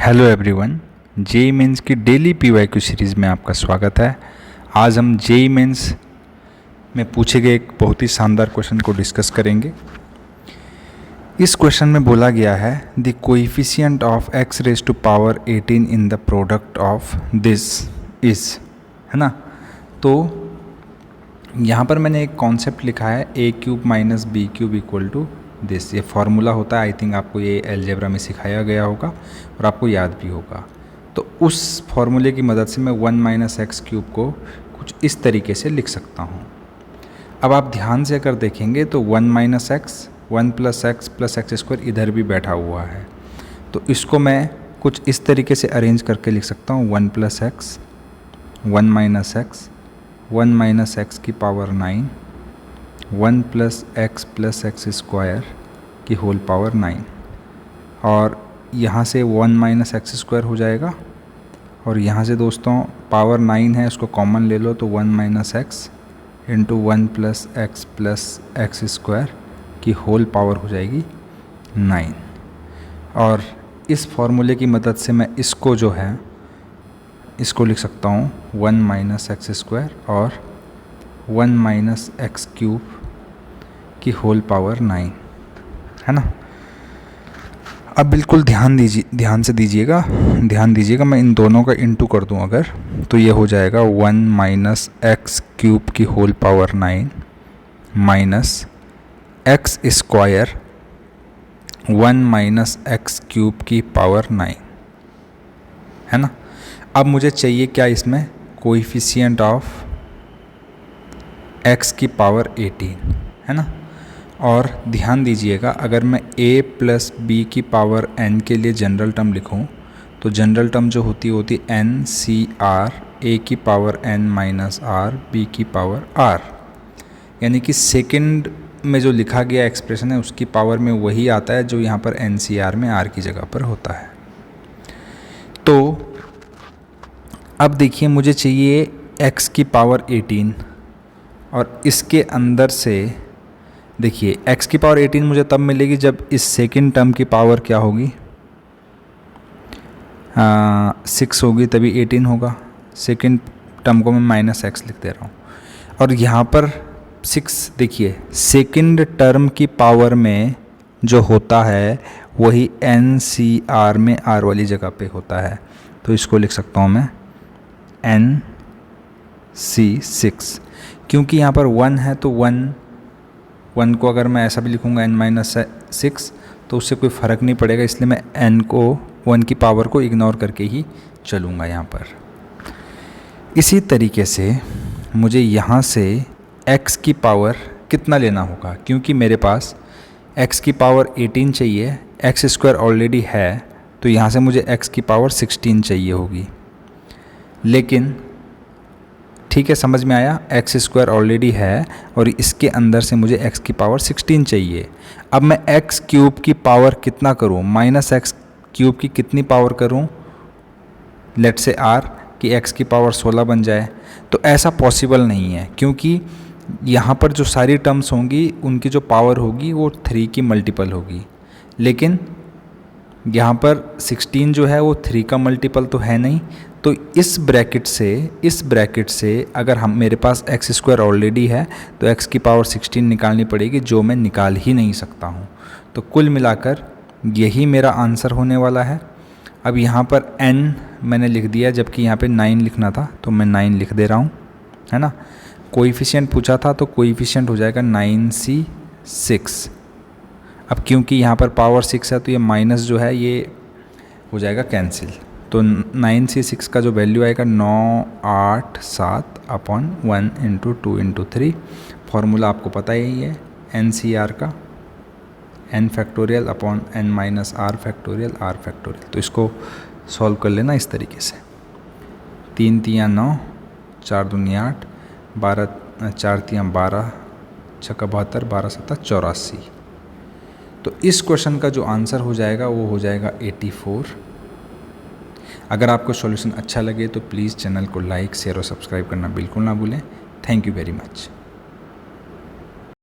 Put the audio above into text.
Hello everyone, JEE mains की daily PYQ series में आपका स्वागत है। आज हम जेई मेंस में पूछे गए एक बहुत ही शानदार क्वेश्चन को डिस्कस करेंगे। इस क्वेश्चन में बोला गया है the coefficient of x raise to power 18 in the product of this is, है ना। तो यहाँ पर मैंने एक कॉन्सेप्ट लिखा है a cube minus B cube equal to this. ये फार्मूला होता है, आई थिंक आपको ये अलजेब्रा में सिखाया गया होगा और आपको याद भी होगा। तो उस फार्मूले की मदद से मैं 1 माइनस एक्स क्यूब को कुछ इस तरीके से लिख सकता हूँ। अब आप ध्यान से अगर देखेंगे तो 1 minus x, 1 plus x square इधर भी बैठा हुआ है। तो इसको मैं कुछ इस तरीके से अरेंज करके लिख सकता हूँ 1 plus x, 1 minus x, 1 minus x की पावर 9, 1 प्लस एक्स स्क्वायर की होल पावर 9। और यहाँ से 1 माइनस एक्स स्क्वायर हो जाएगा और यहाँ से दोस्तों पावर 9 है, उसको कॉमन ले लो तो 1 minus x into 1 plus x square की होल पावर हो जाएगी 9। और इस फॉर्मूले की मदद से मैं इसको जो है इसको लिख सकता हूँ 1 माइनस एक्स स्क्वायर और 1 माइनस एक्स क्यूब की होल पावर 9, है ना। अब बिल्कुल ध्यान से दीजिएगा, मैं इन दोनों का इंटू कर दूं अगर, तो ये हो जाएगा 1 माइनस एक्स क्यूब की whole power 9 minus X square 1 minus X cube की पावर 9, है ना। अब मुझे चाहिए क्या इसमें, कोएफिशिएंट ऑफ x की पावर 18, है ना। और ध्यान दीजिएगा, अगर मैं a प्लस बी की पावर n के लिए जनरल टर्म लिखूं तो जनरल टर्म जो होती n सी आर, a की power n minus R, B की पावर r, यानी कि सेकंड में जो लिखा गया एक्सप्रेशन है उसकी पावर में वही आता है जो यहाँ पर n सी आर में r की जगह पर होता है। तो अब देखिए, मुझे चाहिए x की पावर 18 और इसके अंदर से देखिए x की पावर 18 मुझे तब मिलेगी जब इस सेकंड टर्म की पावर क्या होगी, 6 होगी, तभी 18 होगा। सेकंड टर्म को मैं माइनस एक्स लिख दे रहा हूँ और यहाँ पर 6, देखिए सेकंड टर्म की पावर में जो होता है वही एन सी आर में आर वाली जगह पे होता है। तो इसको लिख सकता हूँ मैं एन सी 6, क्योंकि यहाँ पर 1 है तो 1 को अगर मैं ऐसा भी लिखूँगा n माइनस 6 तो उससे कोई फ़र्क नहीं पड़ेगा, इसलिए मैं n को 1 की पावर को इग्नोर करके ही चलूँगा यहाँ पर। इसी तरीके से मुझे यहाँ से x की पावर कितना लेना होगा, क्योंकि मेरे पास x की पावर 18 चाहिए, एक्स स्क्वायर ऑलरेडी है, तो यहाँ से मुझे x की पावर 16 चाहिए होगी। लेकिन ठीक है, समझ में आया, एक्स स्क्वायर ऑलरेडी है और इसके अंदर से मुझे x की पावर 16 चाहिए। अब मैं x क्यूब की पावर कितना करूं, माइनस एक्स क्यूब की कितनी पावर करूं, लेट से r कि x की पावर 16 बन जाए। तो ऐसा पॉसिबल नहीं है, क्योंकि यहाँ पर जो सारी टर्म्स होंगी उनकी जो पावर होगी वो 3 की मल्टीपल होगी, लेकिन यहाँ पर 16 जो है वो 3 का मल्टीपल तो है नहीं। तो इस ब्रैकेट से अगर मेरे पास एक्स स्क्वायर ऑलरेडी है तो x की पावर 16 निकालनी पड़ेगी, जो मैं निकाल ही नहीं सकता हूँ। तो कुल मिलाकर यही मेरा आंसर होने वाला है। अब यहाँ पर n मैंने लिख दिया, जबकि यहाँ पे 9 लिखना था, तो मैं 9 लिख दे रहा हूँ, है ना। कोएफिशिएंट पूछा था तो कोएफिशिएंट हो जाएगा 9c6। अब क्योंकि यहाँ पर पावर 6 है तो ये माइनस जो है ये हो जाएगा कैंसिल, तो 9c6 का जो वैल्यू आएगा 987 अपॉन 1 इंटू 2 इंटू 3। फॉर्मूला आपको पता ही है एन सी आर का, n factorial upon n minus R factorial R factorial. तो इसको सॉल्व कर लेना इस तरीके से, 3 तियाँ 9, 4 दूनी 8, 12 4 तियाँ 12, 6 72, 12 7 84। तो इस क्वेश्चन का जो आंसर हो जाएगा वो हो जाएगा 84। अगर आपको सॉल्यूशन अच्छा लगे तो प्लीज़ चैनल को लाइक, शेयर और सब्सक्राइब करना बिल्कुल ना भूलें। Thank you very much.